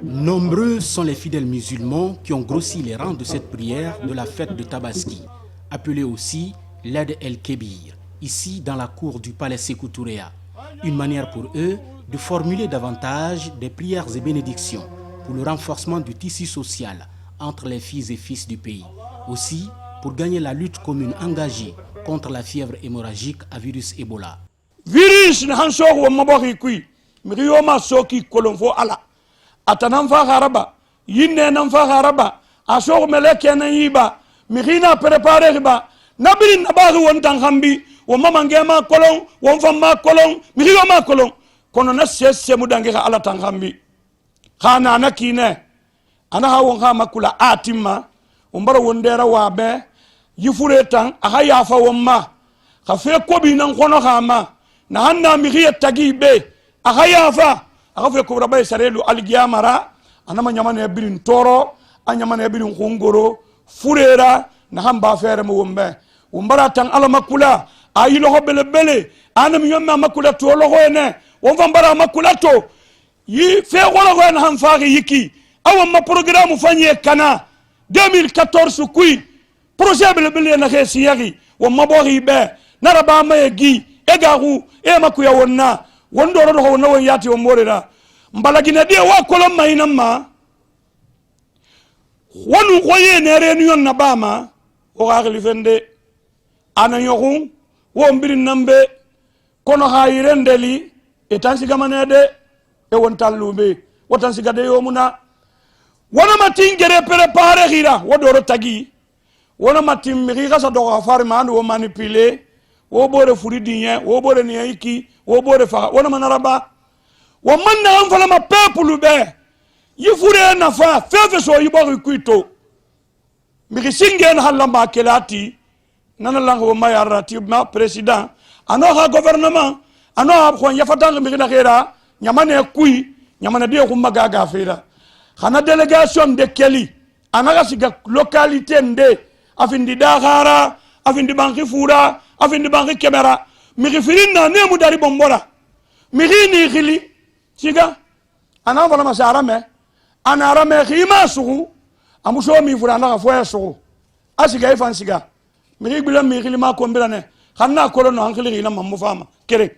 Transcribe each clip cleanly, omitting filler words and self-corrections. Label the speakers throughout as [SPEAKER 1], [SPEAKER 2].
[SPEAKER 1] Nombreux sont les fidèles musulmans qui ont grossi les rangs de cette prière de la fête de Tabaski, appelée aussi l'Aid el-Kébir, ici dans la cour du palais Sékou Touréa. Une manière pour eux de formuler davantage des prières et bénédictions pour le renforcement du tissu social entre les filles et fils du pays. Aussi, pour gagner la lutte commune engagée contre la fièvre hémorragique à virus Ebola.
[SPEAKER 2] Virus na hanso wa mabaki kui miriyo ma soki kolonfo ala atanan fa haraba yinne nan fa haraba aso meleke nan yiba mirina préparer riba nabiri nabari won tan hambi wo mamange ma kolon won famma kolon miriyo ma kolon kono na sese mudange ala tan hambi khana nakine ana ha won ha makula atimma umbara wondera wabe yifure tan aha yafa womma khafe ko bi nan kono khama na hanna miriya tagibe akayafa akafe ko rabay sarelu algiyamara anama nyamane birin toro anyamane birin khongoro furera na hamba fere mo wombe umbara tan ala makula ayilo hobele bele anam yomma makula to lo hoene won fambara makula to yi fe wala hoen han faari yiki awam ma programme fanye kana 2014 kui projet bele na khesi yari won mabori be naraba mayegi egaru makuya wonna wondo ro wonna won yati won morera mbalagina de wa kolon mainamma wonu koye ne reunion na bama o gagli fende anayogun wo mbirin nambe kono hayrendeli e tansiga manede e won tallube wotansiga de yomuna wona matingere préparer hira wodoro tagi wona matim mi gasa do afar man wo manipuler wo bore furidinye wo bore niyiki wo bore fa wona manaraba wo manna am fala ma peuple be yifure na fa fefe so yibo kuito mi singen halamba kelati nana lang wo mayarati ma président ano ha gouvernement ano ha ko yafatang mi na khera nyamane kui nyamane de ko magaga fera khana délégation de Keli anaga siga localité nde afindi Dakara afindi banki fura afindi banki kemera miri firinna ne mudari bombora miri ni khili siga ana wala masara me ana rame khima sugu amuso mi fura na foya sugu asiga ifan siga miri bila mi khili ma ko mbirane khanna ko no hankili ina mamu fama kere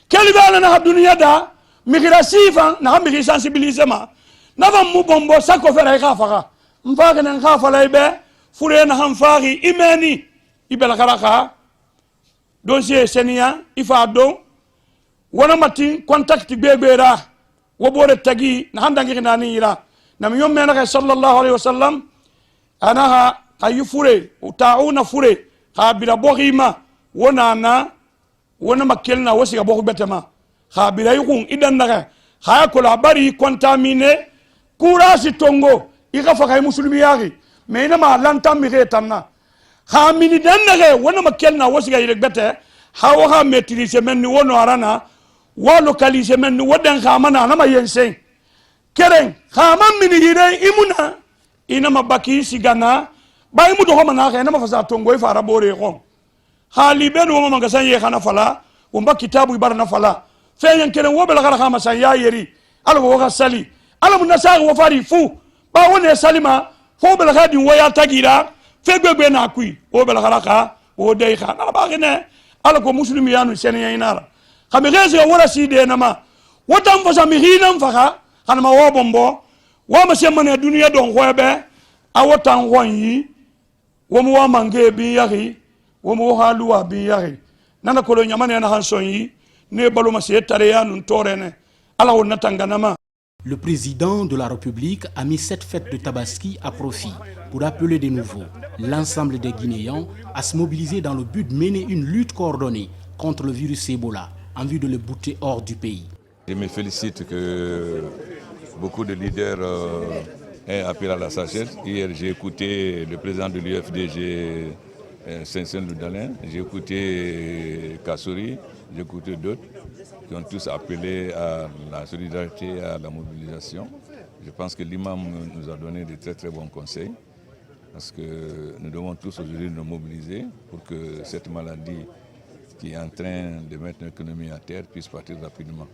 [SPEAKER 2] keli bana na dunya da miri sifa na miri sensibilisema na va mu bombo sako fera khafaga mfaga na khafala ibe fure na hanfari imeni ibela karaka dossier senia ifa do wona mati contact begbera wobore tagi na handangi nani ira na miyomme na sallallahu alaihi wasallam anaha ayufure utauna fure khabira bohima wona na wona makelna wasiga bohu betema khabira yukun idan na khaya ko labari contaminer kurasi tongo ikafa kay muslimi yari mais na ma lantam mi retanna khamini danna wona makelna wasiga yirek bete hawa maîtriser men ni wono arana wa localiser men ni wodan khamana na ma yensen keren khaman mini yire imuna ina mabaki sigana bay mu do mana na ma fasa tongo e fara bore ko hali ben wo ma ngasan ye khana fala wo mba kitabu ibarna fala feyen keren wo bela khala khama san ya yeri ala wo ga sali ala mun nasa wo fari fu ba wona salima fo bela khadi wo ya tagira fegbegbe na kui wo bela khala ka wo dey khana ba gene ala ko muslimi yanu senya inara khami gese wala side na ma wotam fo sami hinam faka kana ma wo bombo wa ma semane dunia don hobe a wotan wonyi wo mo wa mange bi yari wo mo haluwa bi yari nana ko lo nyamane na hansonyi ne balo ma se tare yanu torene ala wonna tanganama.
[SPEAKER 1] Le président de la République a mis cette fête de Tabaski à profit pour appeler de nouveau l'ensemble des Guinéens à se mobiliser dans le but de mener une lutte coordonnée contre le virus Ebola en vue de le bouter hors du pays.
[SPEAKER 3] Je me félicite que beaucoup de leaders aient appelé à la sagesse. Hier, j'ai écouté le président de l'UFDG, Saint-Saint Loudalin, j'ai écouté Kassouri, j'ai écouté d'autres qui ont tous appelé à la solidarité et à la mobilisation. Je pense que l'imam nous a donné de très très bons conseils parce que nous devons tous aujourd'hui nous mobiliser pour que cette maladie qui est en train de mettre l'économie à terre puisse partir rapidement.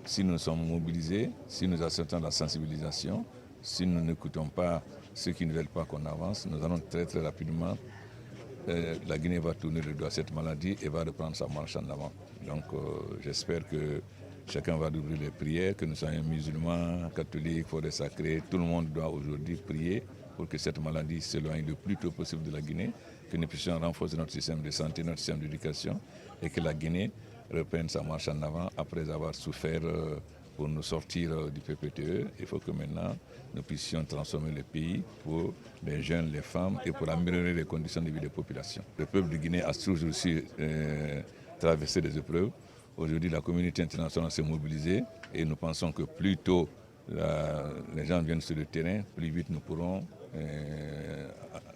[SPEAKER 3] si nous sommes mobilisés, si nous acceptons la sensibilisation, si nous n'écoutons pas ceux qui ne veulent pas qu'on avance, nous allons très très rapidement, la Guinée va tourner le dos à cette maladie et va reprendre sa marche en avant. Donc j'espère que chacun va ouvrir les prières, que nous soyons musulmans, catholiques, forêts sacrées, tout le monde doit aujourd'hui prier pour que cette maladie s'éloigne le plus tôt possible de la Guinée, que nous puissions renforcer notre système de santé, notre système d'éducation et que la Guinée reprenne sa marche en avant après avoir souffert pour nous sortir du PPTE. Il faut que maintenant nous puissions transformer le pays pour les jeunes, les femmes et pour améliorer les conditions de vie des populations. Le peuple de Guinée a toujours aussi traversé des épreuves. Aujourd'hui, la communauté internationale s'est mobilisée et nous pensons que plus tôt les gens viennent sur le terrain, plus vite nous pourrons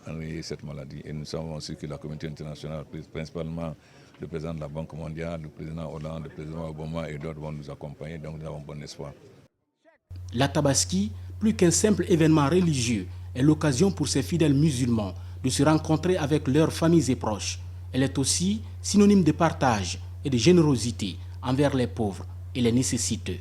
[SPEAKER 3] enrayer cette maladie. Et nous savons aussi que la communauté internationale, principalement le président de la Banque mondiale, le président Hollande, le président Obama et d'autres vont nous accompagner, donc nous avons bon espoir.
[SPEAKER 1] La Tabaski, plus qu'un simple événement religieux, est l'occasion pour ces fidèles musulmans de se rencontrer avec leurs familles et proches. Elle est aussi synonyme de partage et de générosité envers les pauvres et les nécessiteux.